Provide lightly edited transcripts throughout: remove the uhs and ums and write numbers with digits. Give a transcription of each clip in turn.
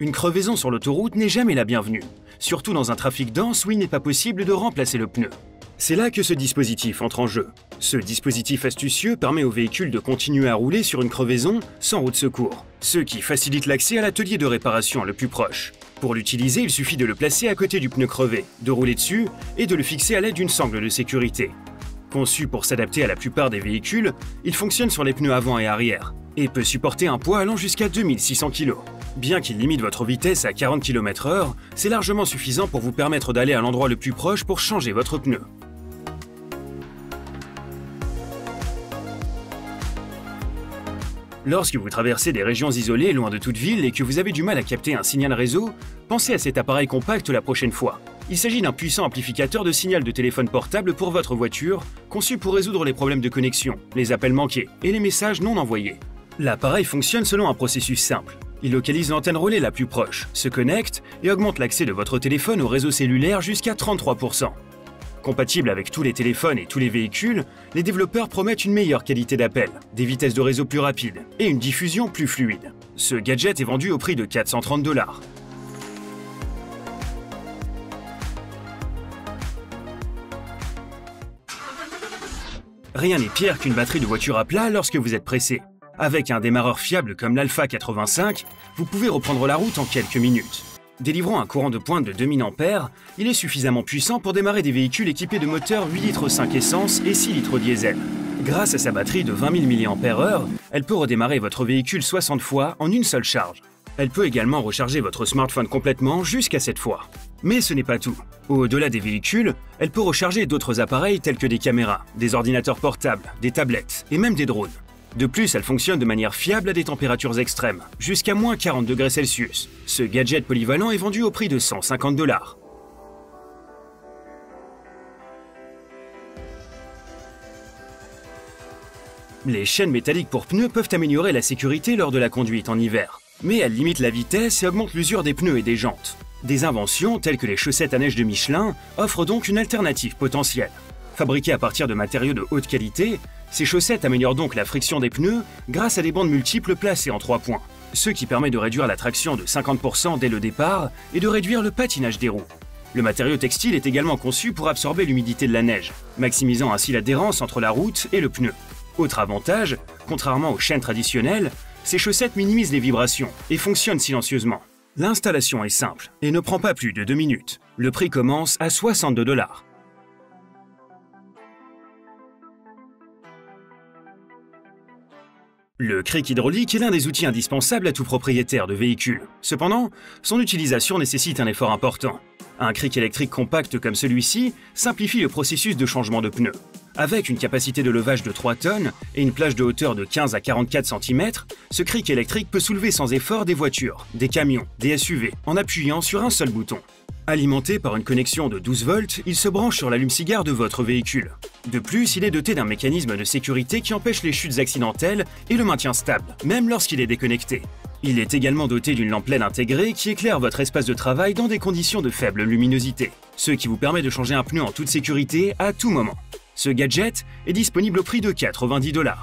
Une crevaison sur l'autoroute n'est jamais la bienvenue, surtout dans un trafic dense où il n'est pas possible de remplacer le pneu. C'est là que ce dispositif entre en jeu. Ce dispositif astucieux permet au véhicule de continuer à rouler sur une crevaison sans roue de secours, ce qui facilite l'accès à l'atelier de réparation le plus proche. Pour l'utiliser, il suffit de le placer à côté du pneu crevé, de rouler dessus et de le fixer à l'aide d'une sangle de sécurité. Conçu pour s'adapter à la plupart des véhicules, il fonctionne sur les pneus avant et arrière et peut supporter un poids allant jusqu'à 2600 kg. Bien qu'il limite votre vitesse à 40 km/h, c'est largement suffisant pour vous permettre d'aller à l'endroit le plus proche pour changer votre pneu. Lorsque vous traversez des régions isolées loin de toute ville et que vous avez du mal à capter un signal réseau, pensez à cet appareil compact la prochaine fois. Il s'agit d'un puissant amplificateur de signal de téléphone portable pour votre voiture, conçu pour résoudre les problèmes de connexion, les appels manqués et les messages non envoyés. L'appareil fonctionne selon un processus simple. Il localise l'antenne relais la plus proche, se connecte et augmente l'accès de votre téléphone au réseau cellulaire jusqu'à 33%. Compatible avec tous les téléphones et tous les véhicules, les développeurs promettent une meilleure qualité d'appel, des vitesses de réseau plus rapides et une diffusion plus fluide. Ce gadget est vendu au prix de 430 $. Rien n'est pire qu'une batterie de voiture à plat lorsque vous êtes pressé. Avec un démarreur fiable comme l'Alpha 85, vous pouvez reprendre la route en quelques minutes. Délivrant un courant de pointe de 2000 A, il est suffisamment puissant pour démarrer des véhicules équipés de moteurs 8,5 litres essence et 6 litres diesel. Grâce à sa batterie de 20 000 mAh, elle peut redémarrer votre véhicule 60 fois en une seule charge. Elle peut également recharger votre smartphone complètement jusqu'à 7 fois. Mais ce n'est pas tout. Au-delà des véhicules, elle peut recharger d'autres appareils tels que des caméras, des ordinateurs portables, des tablettes et même des drones. De plus, elle fonctionne de manière fiable à des températures extrêmes, jusqu'à moins 40 degrés Celsius. Ce gadget polyvalent est vendu au prix de 150 $. Les chaînes métalliques pour pneus peuvent améliorer la sécurité lors de la conduite en hiver, mais elles limitent la vitesse et augmentent l'usure des pneus et des jantes. Des inventions, telles que les chaussettes à neige de Michelin, offrent donc une alternative potentielle. Fabriquées à partir de matériaux de haute qualité, ces chaussettes améliorent donc la friction des pneus grâce à des bandes multiples placées en 3 points, ce qui permet de réduire la traction de 50% dès le départ et de réduire le patinage des roues. Le matériau textile est également conçu pour absorber l'humidité de la neige, maximisant ainsi l'adhérence entre la route et le pneu. Autre avantage, contrairement aux chaînes traditionnelles, ces chaussettes minimisent les vibrations et fonctionnent silencieusement. L'installation est simple et ne prend pas plus de 2 minutes. Le prix commence à 62 $. Le cric hydraulique est l'un des outils indispensables à tout propriétaire de véhicule. Cependant, son utilisation nécessite un effort important. Un cric électrique compact comme celui-ci simplifie le processus de changement de pneus. Avec une capacité de levage de 3 tonnes et une plage de hauteur de 15 à 44 cm, ce cric électrique peut soulever sans effort des voitures, des camions, des SUV, en appuyant sur un seul bouton. Alimenté par une connexion de 12 volts, il se branche sur l'allume-cigare de votre véhicule. De plus, il est doté d'un mécanisme de sécurité qui empêche les chutes accidentelles et le maintient stable, même lorsqu'il est déconnecté. Il est également doté d'une lampe LED intégrée qui éclaire votre espace de travail dans des conditions de faible luminosité, ce qui vous permet de changer un pneu en toute sécurité à tout moment. Ce gadget est disponible au prix de 90 $.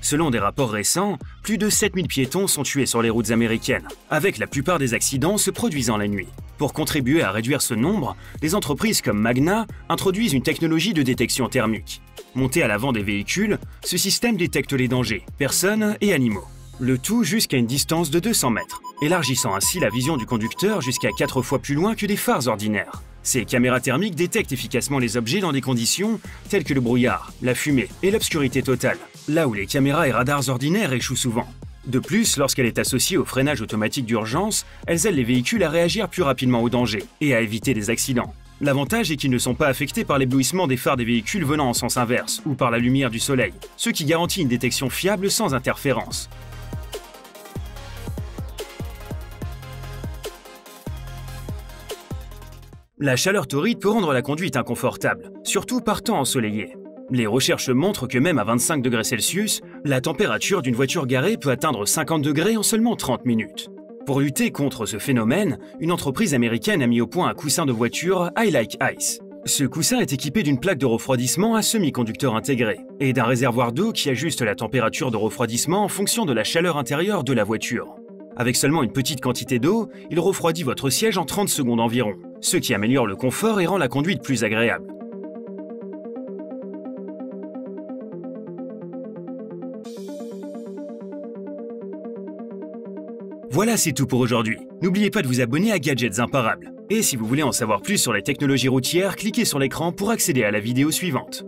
Selon des rapports récents, plus de 7000 piétons sont tués sur les routes américaines, avec la plupart des accidents se produisant la nuit. Pour contribuer à réduire ce nombre, des entreprises comme Magna introduisent une technologie de détection thermique. Monté à l'avant des véhicules, ce système détecte les dangers, personnes et animaux. Le tout jusqu'à une distance de 200 mètres, élargissant ainsi la vision du conducteur jusqu'à 4 fois plus loin que des phares ordinaires. Ces caméras thermiques détectent efficacement les objets dans des conditions telles que le brouillard, la fumée et l'obscurité totale, là où les caméras et radars ordinaires échouent souvent. De plus, lorsqu'elle est associée au freinage automatique d'urgence, elle aide les véhicules à réagir plus rapidement aux dangers et à éviter des accidents. L'avantage est qu'ils ne sont pas affectés par l'éblouissement des phares des véhicules venant en sens inverse ou par la lumière du soleil, ce qui garantit une détection fiable sans interférence. La chaleur torride peut rendre la conduite inconfortable, surtout par temps ensoleillé. Les recherches montrent que même à 25 degrés Celsius, la température d'une voiture garée peut atteindre 50 degrés en seulement 30 minutes. Pour lutter contre ce phénomène, une entreprise américaine a mis au point un coussin de voiture I Like Ice. Ce coussin est équipé d'une plaque de refroidissement à semi-conducteur intégré et d'un réservoir d'eau qui ajuste la température de refroidissement en fonction de la chaleur intérieure de la voiture. Avec seulement une petite quantité d'eau, il refroidit votre siège en 30 secondes environ, ce qui améliore le confort et rend la conduite plus agréable. Voilà, c'est tout pour aujourd'hui. N'oubliez pas de vous abonner à Gadgets Imparables. Et si vous voulez en savoir plus sur les technologies routières, cliquez sur l'écran pour accéder à la vidéo suivante.